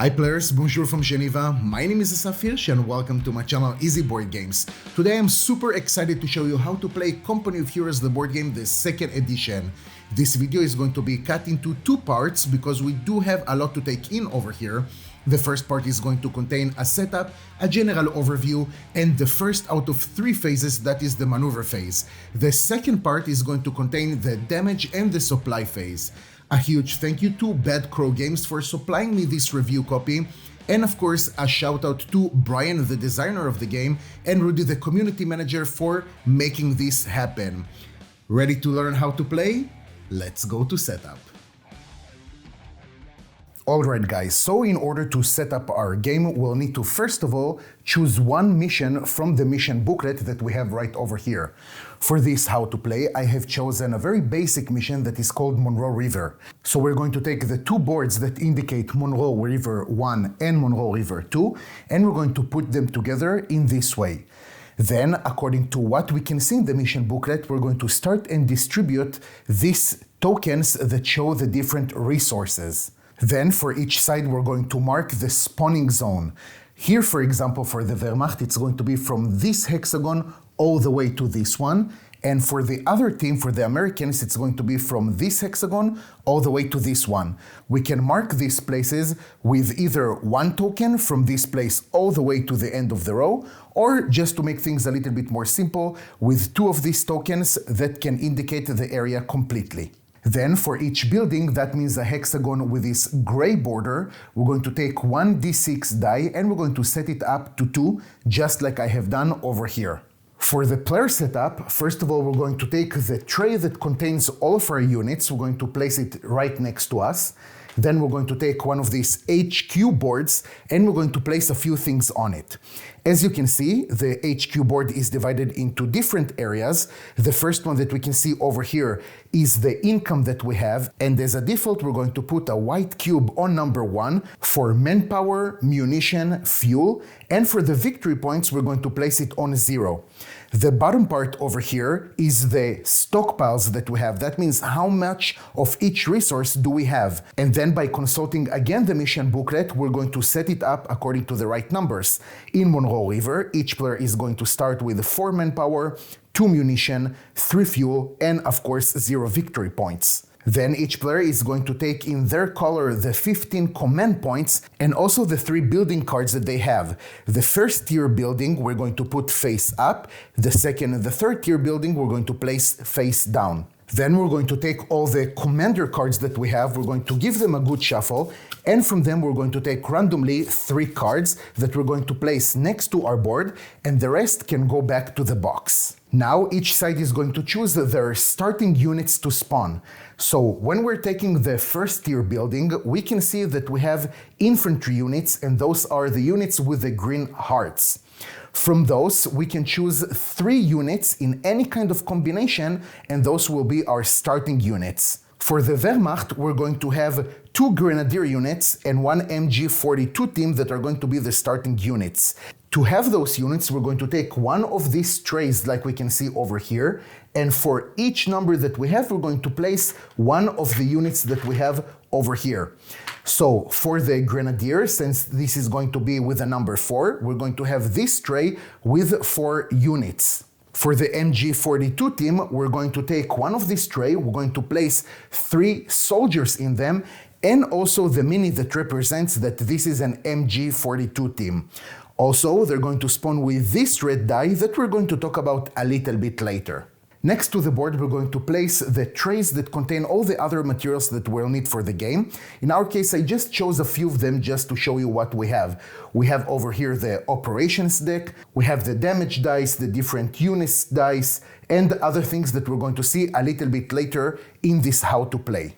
Hi players, bonjour from Geneva. My name is Asaf and welcome to my channel Easy Board Games. Today I'm super excited to show you how to play Company of Heroes the board game, the second edition. This video is going to be cut into two parts because we do have a lot to take in over here. The first part is going to contain a setup, a general overview, and the first out of three phases, that is the maneuver phase. The second part is going to contain the damage and the supply phase. A huge thank you to Bad Crow Games for supplying me this review copy, and of course a shout out to Bryan, the designer of the game, and Rudy, the community manager, for making this happen. Ready to learn how to play? Let's go to setup. Alright guys, so in order to set up our game, we'll need to first of all choose one mission from the mission booklet that we have right over here. For this how to play, I have chosen a very basic mission that is called Monroe River. So we're going to take the two boards that indicate Monroe River 1 and Monroe River 2, and we're going to put them together in this way. Then, according to what we can see in the mission booklet, we're going to start and distribute these tokens that show the different resources. Then for each side we're going to mark the spawning zone. Here, for example, for the Wehrmacht, it's going to be from this hexagon all the way to this one. And for the other team, for the Americans, it's going to be from this hexagon all the way to this one. We can mark these places with either one token from this place all the way to the end of the row, or just to make things a little bit more simple, with two of these tokens that can indicate the area completely. Then for each building, that means a hexagon with this gray border, we're going to take one d6 die and we're going to set it up to 2, just like I have done over here. For the player setup, first of all, we're going to take the tray that contains all of our units, we're going to place it right next to us. Then we're going to take one of these HQ boards and we're going to place a few things on it. As you can see, the HQ board is divided into different areas. The first one that we can see over here is the income that we have, and as a default we're going to put a white cube on number 1 for manpower, munition, fuel, and for the victory points we're going to place it on 0. The bottom part over here is the stockpiles that we have. That means how much of each resource do we have. And then by consulting again the mission booklet, we're going to set it up according to the right numbers. In Monroe River, each player is going to start with 4 manpower, 2 munition, 3 fuel, and of course 0 victory points. Then each player is going to take in their color the 15 command points and also the 3 building cards that they have. The first tier building we're going to put face up, the second and the third tier building we're going to place face down. Then we're going to take all the commander cards that we have, we're going to give them a good shuffle, and from them we're going to take randomly 3 cards that we're going to place next to our board, and the rest can go back to the box. Now each side is going to choose their starting units to spawn. So when we're taking the first tier building, we can see that we have infantry units, and those are the units with the green hearts. From those, we can choose 3 units in any kind of combination, and those will be our starting units. For the Wehrmacht, we're going to have 2 Grenadier units and 1 MG42 team that are going to be the starting units. To have those units, we're going to take one of these trays like we can see over here, and for each number that we have, we're going to place one of the units that we have over here. So for the Grenadier, since this is going to be with a number 4, we're going to have this tray with 4 units. For the MG42 team, we're going to take one of this tray, we're going to place 3 soldiers in them, and also the mini that represents that this is an MG42 team. Also, they're going to spawn with this red die that we're going to talk about a little bit later. Next to the board, we're going to place the trays that contain all the other materials that we'll need for the game. In our case, I just chose a few of them just to show you what we have. We have over here the operations deck, we have the damage dice, the different units dice, and other things that we're going to see a little bit later in this how to play.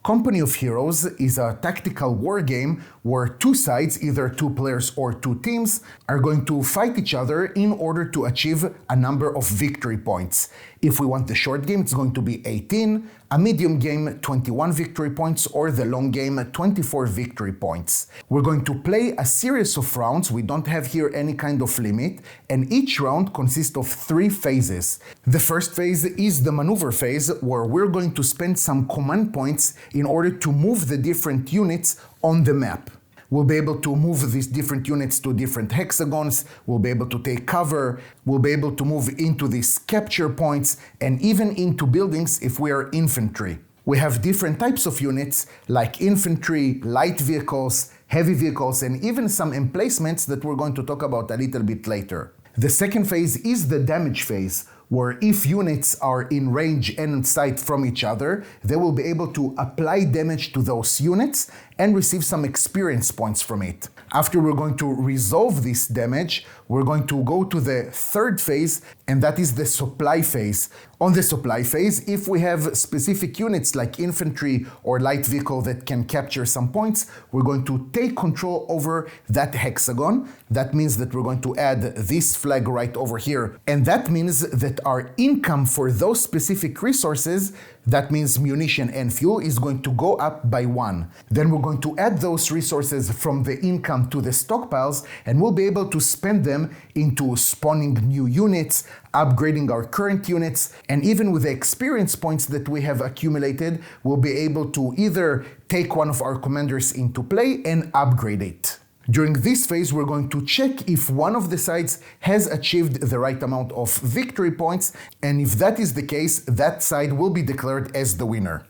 Company of Heroes is a tactical war game where 2 sides, either 2 players or 2 teams, are going to fight each other in order to achieve a number of victory points. If we want the short game, it's going to be 18, a medium game 21 victory points, or the long game 24 victory points. We're going to play a series of rounds. We don't have here any kind of limit, and each round consists of 3 phases. The first phase is the maneuver phase, where we're going to spend some command points in order to move the different units on the map. We'll be able to move these different units to different hexagons, we'll be able to take cover, we'll be able to move into these capture points, and even into buildings if we are infantry. We have different types of units like infantry, light vehicles, heavy vehicles, and even some emplacements that we're going to talk about a little bit later. The second phase is the damage phase, where if units are in range and in sight from each other, they will be able to apply damage to those units and receive some experience points from it. After we're going to resolve this damage, we're going to go to the third phase, and that is the supply phase. On the supply phase, if we have specific units like infantry or light vehicle that can capture some points, we're going to take control over that hexagon. That means that we're going to add this flag right over here, and that means that our income for those specific resources, that means munition and fuel, is going to go up by 1. Then we're going to add those resources from the income to the stockpiles, and we'll be able to spend them into spawning new units, upgrading our current units, and even with the experience points that we have accumulated, we'll be able to either take one of our commanders into play and upgrade it. During this phase, we're going to check if one of the sides has achieved the right amount of victory points, and if that is the case, that side will be declared as the winner.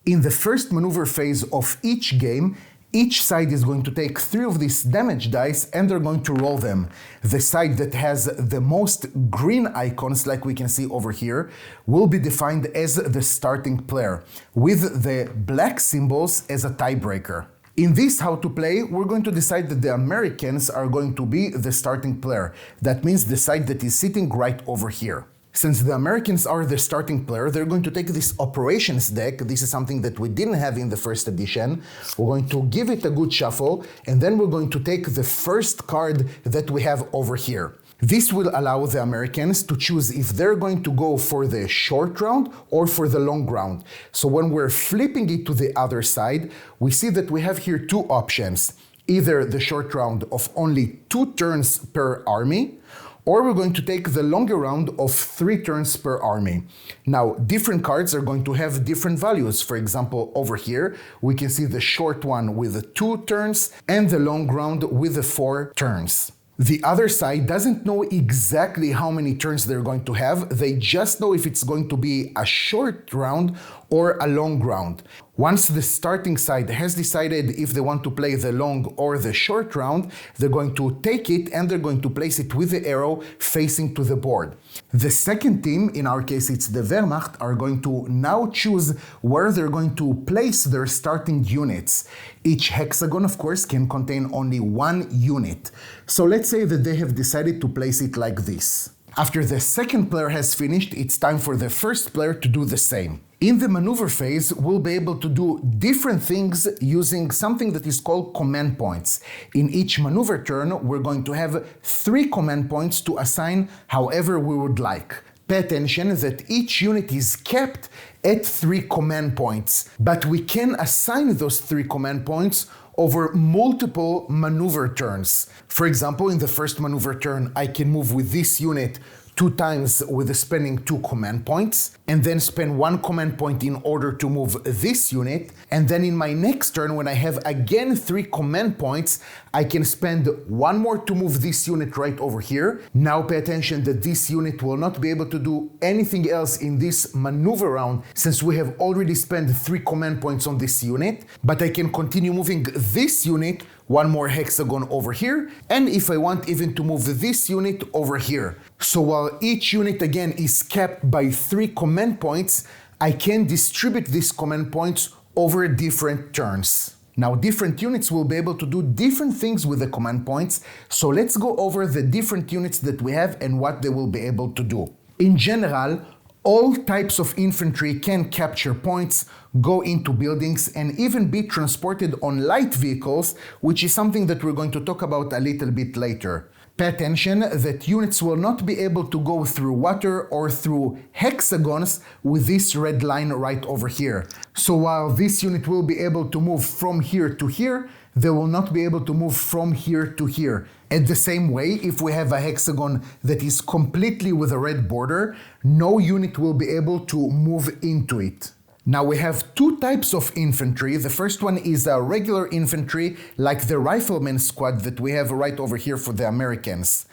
In the first maneuver phase of each game, each side is going to take 3 of these damage dice and they're going to roll them. The side that has the most green icons, like we can see over here, will be defined as the starting player, with the black symbols as a tiebreaker. In this how to play, we're going to decide that the Americans are going to be the starting player. That means the side that is sitting right over here. Since the Americans are the starting player, they're going to take this operations deck. This is something that we didn't have in the first edition. We're going to give it a good shuffle, and then we're going to take the first card that we have over here. This will allow the Americans to choose if they're going to go for the short round or for the long round. So when we're flipping it to the other side, we see that we have here 2 options. Either the short round of only 2 turns per army, or we're going to take the longer round of 3 turns per army. Now, different cards are going to have different values. For example, over here, we can see the short one with the 2 turns and the long round with the 4 turns. The other side doesn't know exactly how many turns they're going to have. They just know if it's going to be a short round or a long round. Once the starting side has decided if they want to play the long or the short round, they're going to take it and they're going to place it with the arrow facing to the board. The second team, in our case it's the Wehrmacht, are going to now choose where they're going to place their starting units. Each hexagon, of course, can contain only 1 unit. So let's say that they have decided to place it like this. After the second player has finished, it's time for the first player to do the same. In the maneuver phase, we'll be able to do different things using something that is called command points. In each maneuver turn, we're going to have 3 command points to assign however we would like. Pay attention that each unit is kept at 3 command points, but we can assign those 3 command points over multiple maneuver turns. For example, in the first maneuver turn, I can move with this unit 2 times with spending 2 command points, and then spend 1 command point in order to move this unit, and then in my next turn, when I have again 3 command points, I can spend 1 more to move this unit right over here. Now pay attention that this unit will not be able to do anything else in this maneuver round, since we have already spent 3 command points on this unit, but I can continue moving this unit 1 more hexagon over here, and if I want, even to move this unit over here. So while each unit again is capped by 3 command points, I can distribute these command points over different turns. Now, different units will be able to do different things with the command points, so let's go over the different units that we have and what they will be able to do. In general, all types of infantry can capture points, go into buildings, and even be transported on light vehicles, which is something that we're going to talk about a little bit later. Pay attention that units will not be able to go through water or through hexagons with this red line right over here. So while this unit will be able to move from here to here, they will not be able to move from here to here. At the same way, if we have a hexagon that is completely with a red border, no unit will be able to move into it. Now we have two types of infantry. The first one is a regular infantry, like the rifleman squad that we have right over here for the Americans.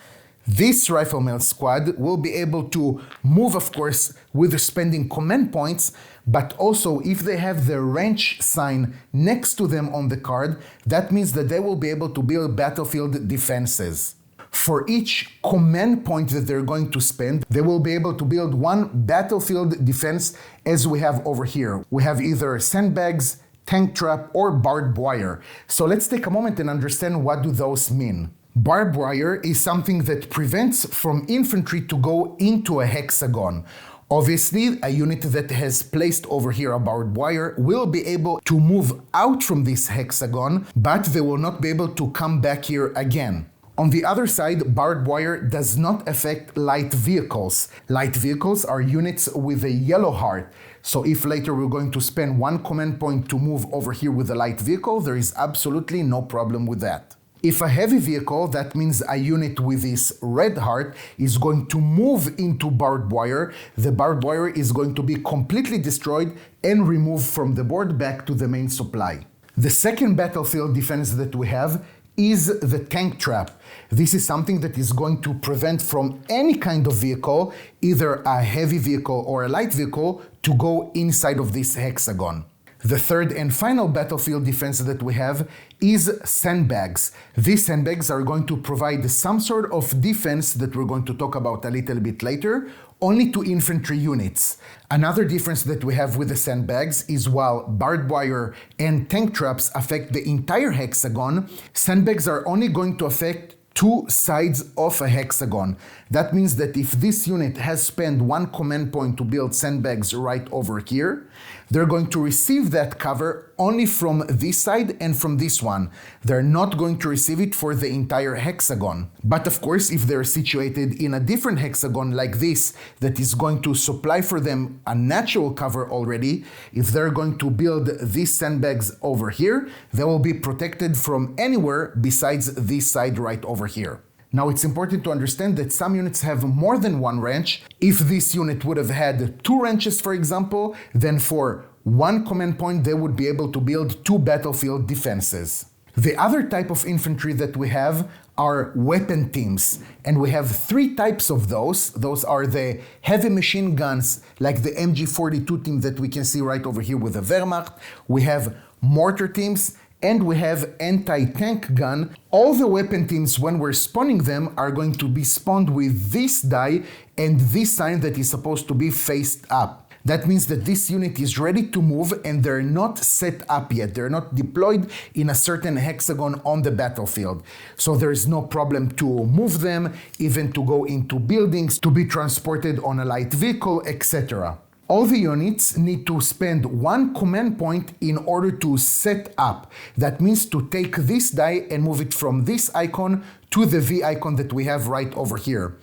This rifleman squad will be able to move, of course, with spending command points, but also if they have the range sign next to them on the card, that means that they will be able to build battlefield defenses. For each command point that they're going to spend, they will be able to build one battlefield defense as we have over here. We have either sandbags, tank trap, or barbed wire. So let's take a moment and understand what do those mean. Barbed wire is something that prevents from infantry to go into a hexagon. Obviously, a unit that has placed over here a barbed wire will be able to move out from this hexagon, but they will not be able to come back here again. On the other side, barbed wire does not affect light vehicles. Light vehicles are units with a yellow heart. So if later we're going to spend one command point to move over here with a light vehicle, there is absolutely no problem with that. If a heavy vehicle, that means a unit with this red heart, is going to move into barbed wire, the barbed wire is going to be completely destroyed and removed from the board back to the main supply. The second battlefield defense that we have is the tank trap. This is something that is going to prevent from any kind of vehicle, either a heavy vehicle or a light vehicle, to go inside of this hexagon. The third and final battlefield defense that we have is sandbags. These sandbags are going to provide some sort of defense that we're going to talk about a little bit later, only to infantry units. Another difference that we have with the sandbags is while barbed wire and tank traps affect the entire hexagon, sandbags are only going to affect two sides of a hexagon. That means that if this unit has spent one command point to build sandbags right over here, they're going to receive that cover only from this side and from this one. They're not going to receive it for the entire hexagon. But of course, if they're situated in a different hexagon like this, that is going to supply for them a natural cover already, if they're going to build these sandbags over here, they will be protected from anywhere besides this side right over here. Now it's important to understand that some units have more than one wrench. If this unit would have had two wrenches, for example, then for one command point they would be able to build two battlefield defenses. The other type of infantry that we have are weapon teams, and we have three types of those. Those are the heavy machine guns, like the MG42 team that we can see right over here with the Wehrmacht. We have mortar teams, and we have anti-tank gun. All the weapon teams, when we're spawning them, are going to be spawned with this die and this sign that is supposed to be faced up. That means that this unit is ready to move and they're not set up yet. They're not deployed in a certain hexagon on the battlefield. So there is no problem to move them, even to go into buildings, to be transported on a light vehicle, etc. All the units need to spend one command point in order to set up. That means to take this die and move it from this icon to the V icon that we have right over here.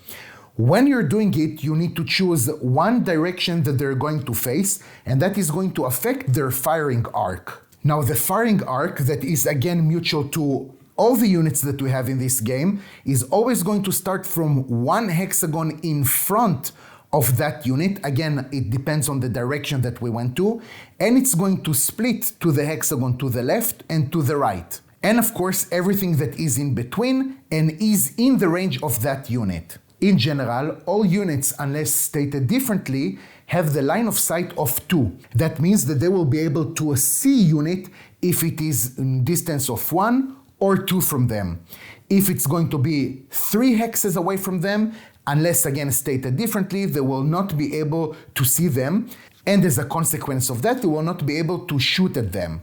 When you're doing it, you need to choose one direction that they're going to face, and that is going to affect their firing arc. Now, the firing arc, that is again mutual to all the units that we have in this game, is always going to start from one hexagon in front of that unit. Again, it depends on the direction that we went to, and it's going to split to the hexagon to the left and to the right. And of course, everything that is in between and is in the range of that unit. In general, all units, unless stated differently, have the line of sight of 2. That means that they will be able to see unit if it is in distance of 1 or 2 from them. If it's going to be 3 hexes away from them, unless again stated differently, they will not be able to see them, and as a consequence of that, they will not be able to shoot at them.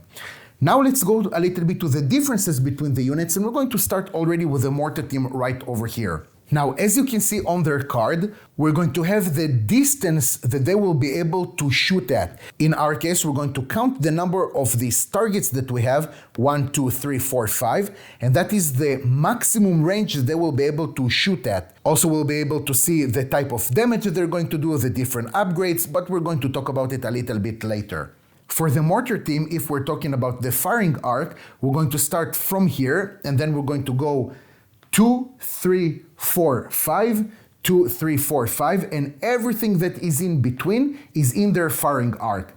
Now let's go a little bit to the differences between the units, and we're going to start already with the mortar team right over here. Now, as you can see on their card, we're going to have the distance that they will be able to shoot at. In our case, we're going to count the number of these targets that we have, 1, 2, 3, 4, 5, and that is the maximum range that they will be able to shoot at. Also, we'll be able to see the type of damage that they're going to do, the different upgrades, but we're going to talk about it a little bit later. For the Mortar team, if we're talking about the firing arc, we're going to start from here, and then we're going to go 2, 3, 4, 5, 2, 3, 4, 5, and everything that is in between is in their firing arc.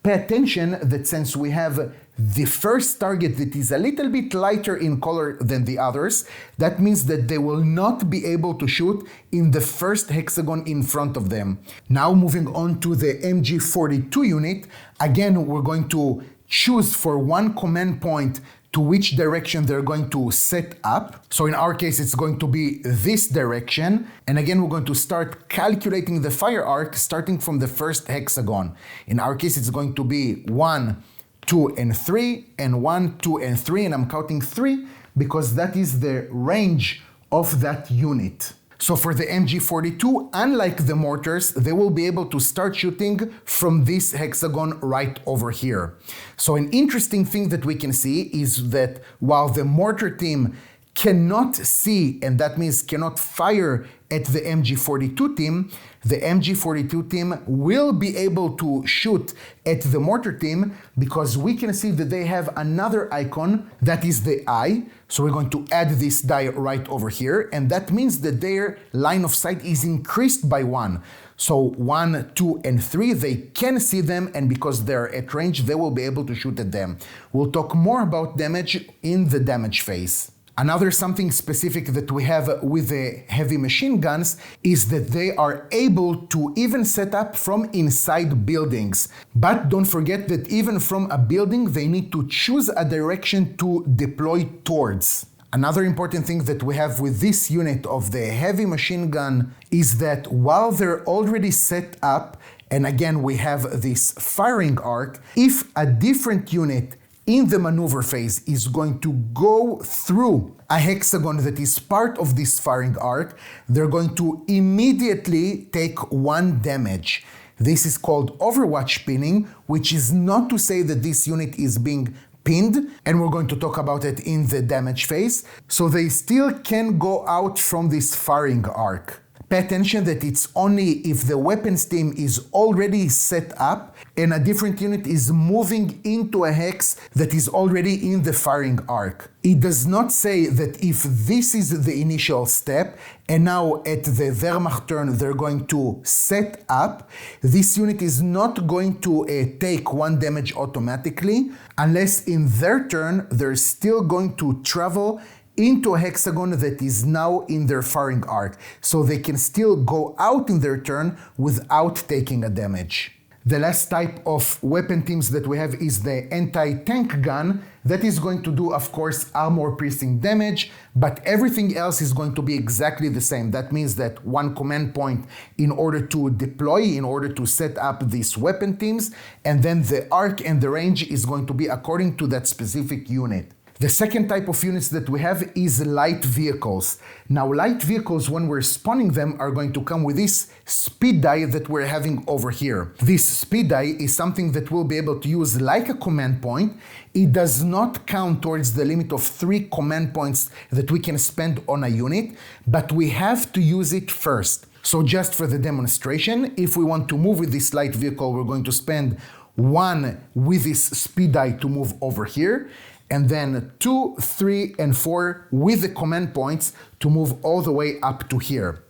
Pay attention that since we have the first target that is a little bit lighter in color than the others, that means that they will not be able to shoot in the first hexagon in front of them. Now moving on to the MG42 unit, again we're going to choose for one command point to which direction they're going to set up. So in our case, it's going to be this direction. And again, we're going to start calculating the fire arc starting from the first hexagon. In our case, it's going to be 1, 2, and 3, and 1, 2, and 3, and I'm counting 3 because that is the range of that unit. So for the MG42, unlike the mortars, they will be able to start shooting from this hexagon right over here. So an interesting thing that we can see is that while the mortar team cannot see, and that means cannot fire at the MG42 team, the MG42 team will be able to shoot at the mortar team because we can see that they have another icon that is the eye. So we're going to add this die right over here, and that means that their line of sight is increased by 1. So 1, 2, and 3, they can see them, and because they're at range, they will be able to shoot at them. We'll talk more about damage in the damage phase. Another something specific that we have with the heavy machine guns is that they are able to even set up from inside buildings. But don't forget that even from a building, they need to choose a direction to deploy towards. Another important thing that we have with this unit of the heavy machine gun is that while they're already set up, and again we have this firing arc, if a different unit in the maneuver phase is going to go through a hexagon that is part of this firing arc, they're going to immediately take 1 damage. This is called Overwatch Pinning, which is not to say that this unit is being pinned, and we're going to talk about it in the damage phase, so they still can go out from this firing arc. Pay attention that it's only if the weapons team is already set up and a different unit is moving into a hex that is already in the firing arc. It does not say that if this is the initial step and now at the Wehrmacht turn they're going to set up, this unit is not going to take 1 damage automatically unless in their turn they're still going to travel into a hexagon that is now in their firing arc, so they can still go out in their turn without taking a damage. The last type of weapon teams that we have is the anti-tank gun that is going to do, of course, armor-piercing damage, but everything else is going to be exactly the same. That means that 1 command point in order to deploy, in order to set up these weapon teams, and then the arc and the range is going to be according to that specific unit. The second type of units that we have is light vehicles. Now, light vehicles, when we're spawning them, are going to come with this speed die that we're having over here. This speed die is something that we'll be able to use like a command point. It does not count towards the limit of 3 command points that we can spend on a unit, but we have to use it first. So just for the demonstration, if we want to move with this light vehicle, we're going to spend 1 with this speed die to move over here, and then 2, 3, and 4 with the command points to move all the way up to here.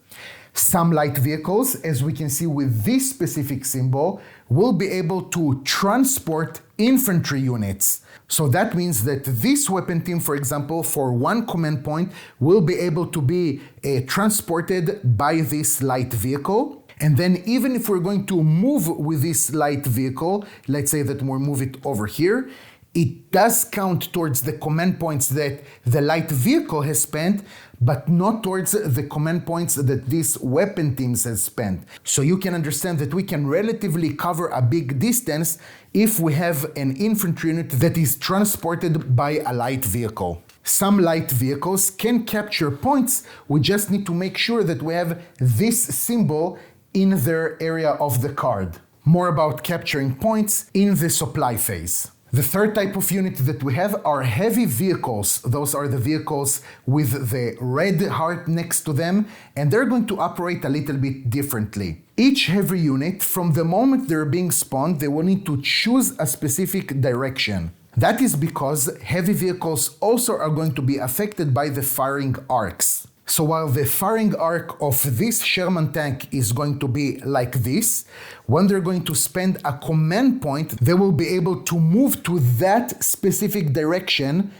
Some light vehicles, as we can see with this specific symbol, will be able to transport infantry units. So that means that this weapon team, for example, for 1 command point, will be able to be transported by this light vehicle. And then even if we're going to move with this light vehicle, let's say that we'll move it over here, it does count towards the command points that the light vehicle has spent, but not towards the command points that these weapon teams has spent. So you can understand that we can relatively cover a big distance if we have an infantry unit that is transported by a light vehicle. Some light vehicles can capture points, we just need to make sure that we have this symbol in their area of the card. More about capturing points in the supply phase. The third type of unit that we have are heavy vehicles. Those are the vehicles with the red heart next to them, and they're going to operate a little bit differently. Each heavy unit, from the moment they're being spawned, they will need to choose a specific direction. That is because heavy vehicles also are going to be affected by the firing arcs. So while the firing arc of this Sherman tank is going to be like this, when they're going to spend a command point, they will be able to move to that specific direction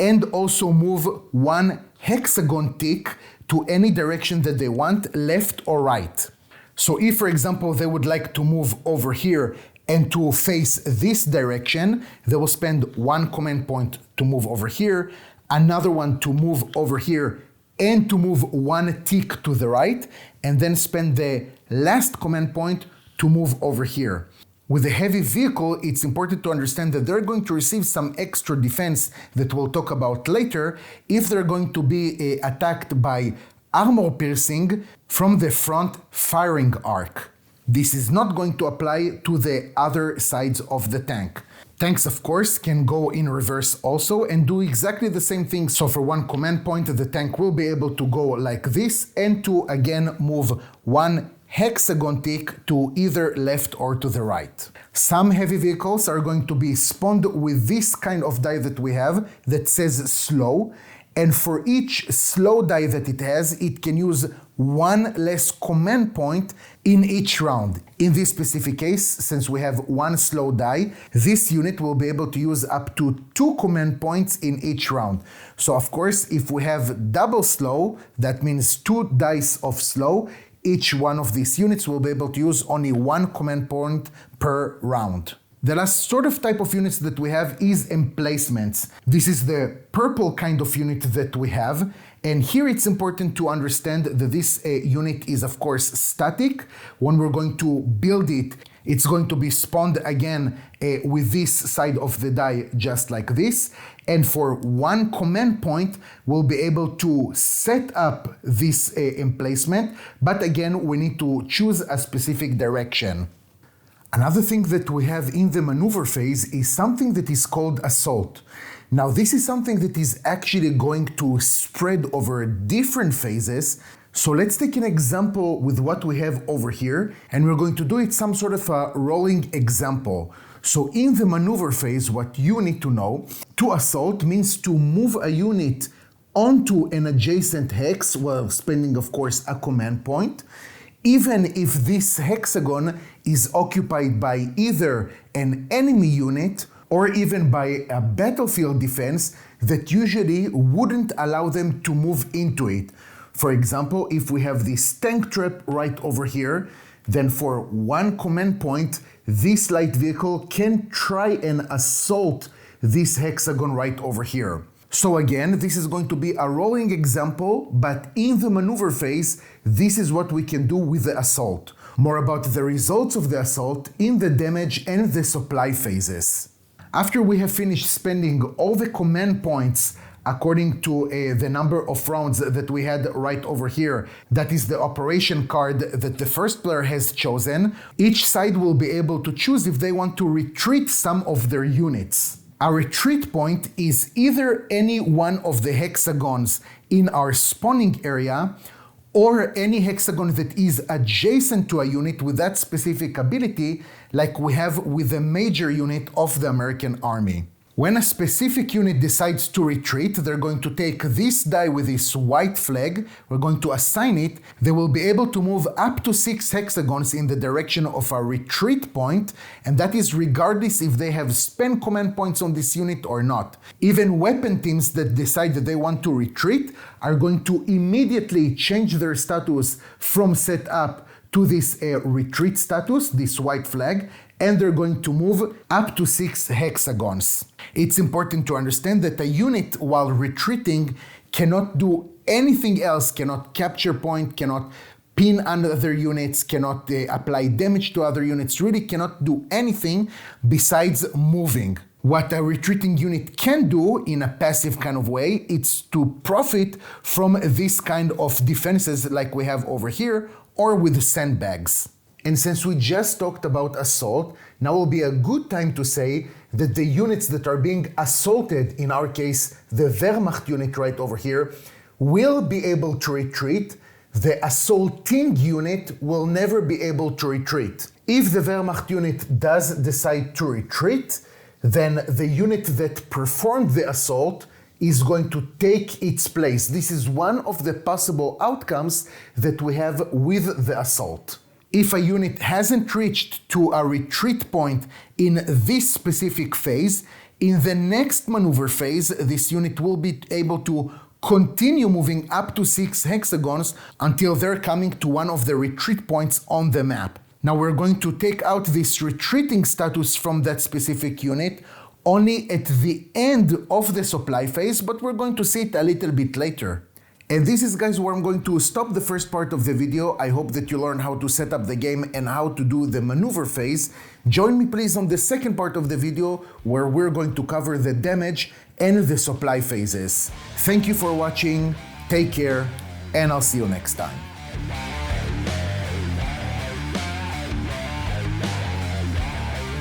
and also move one hexagon tick to any direction that they want, left or right. So if, for example, they would like to move over here and to face this direction, they will spend one command point to move over here, another one to move over here, and to move one tick to the right, and then spend the last command point to move over here. With a heavy vehicle, it's important to understand that they're going to receive some extra defense that we'll talk about later if they're going to be attacked by armor piercing from the front firing arc. This is not going to apply to the other sides of the tank. Tanks, of course, can go in reverse also and do exactly the same thing. So for one command point, the tank will be able to go like this and to again move one hexagon tick to either left or to the right. Some heavy vehicles are going to be spawned with this kind of die that we have that says slow. And for each slow die that it has, it can use one less command point in each round. In this specific case, since we have one slow die, this unit will be able to use up to 2 command points in each round. So of course, if we have double slow, that means 2 dice of slow, each one of these units will be able to use only 1 command point per round. The last sort of type of units that we have is emplacements. This is the purple kind of unit that we have. And here it's important to understand that this unit is of course static. When we're going to build it, it's going to be spawned again with this side of the die just like this. And for one command point, we'll be able to set up this emplacement. But again, we need to choose a specific direction. Another thing that we have in the maneuver phase is something that is called assault. Now, this is something that is actually going to spread over different phases. So let's take an example with what we have over here, and we're going to do it some sort of a rolling example. So in the maneuver phase, what you need to know, to assault means to move a unit onto an adjacent hex while spending, of course, a command point, even if this hexagon is occupied by either an enemy unit or even by a battlefield defense that usually wouldn't allow them to move into it. For example, if we have this tank trap right over here, then for one command point, this light vehicle can try and assault this hexagon right over here. So again, this is going to be a rolling example, but in the maneuver phase, this is what we can do with the assault. More about the results of the assault in the damage and the supply phases. After we have finished spending all the command points according to the number of rounds that we had right over here, that is the operation card that the first player has chosen, each side will be able to choose if they want to retreat some of their units. A retreat point is either any one of the hexagons in our spawning area or any hexagon that is adjacent to a unit with that specific ability, like we have with the major unit of the American Army. When a specific unit decides to retreat, they're going to take this die with this white flag, we're going to assign it, they will be able to move up to 6 hexagons in the direction of a retreat point, and that is regardless if they have spent command points on this unit or not. Even weapon teams that decide that they want to retreat are going to immediately change their status from set up to this retreat status, this white flag, and they're going to move up to 6 hexagons. It's important to understand that a unit, while retreating, cannot do anything else, cannot capture point, cannot pin other units, cannot apply damage to other units, really cannot do anything besides moving. What a retreating unit can do in a passive kind of way, it's to profit from this kind of defenses like we have over here, or with sandbags. And since we just talked about assault, now will be a good time to say that the units that are being assaulted, in our case the Wehrmacht unit right over here, will be able to retreat. The assaulting unit will never be able to retreat. If the Wehrmacht unit does decide to retreat, then the unit that performed the assault is going to take its place. This is one of the possible outcomes that we have with the assault. If a unit hasn't reached to a retreat point in this specific phase, in the next maneuver phase, this unit will be able to continue moving up to 6 hexagons until they're coming to one of the retreat points on the map. Now we're going to take out this retreating status from that specific unit only at the end of the supply phase, but we're going to see it a little bit later. And this is, guys, where I'm going to stop the first part of the video. I hope that you learn how to set up the game and how to do the maneuver phase. Join me please on the second part of the video where we're going to cover the damage and the supply phases. Thank you for watching, take care, and I'll see you next time.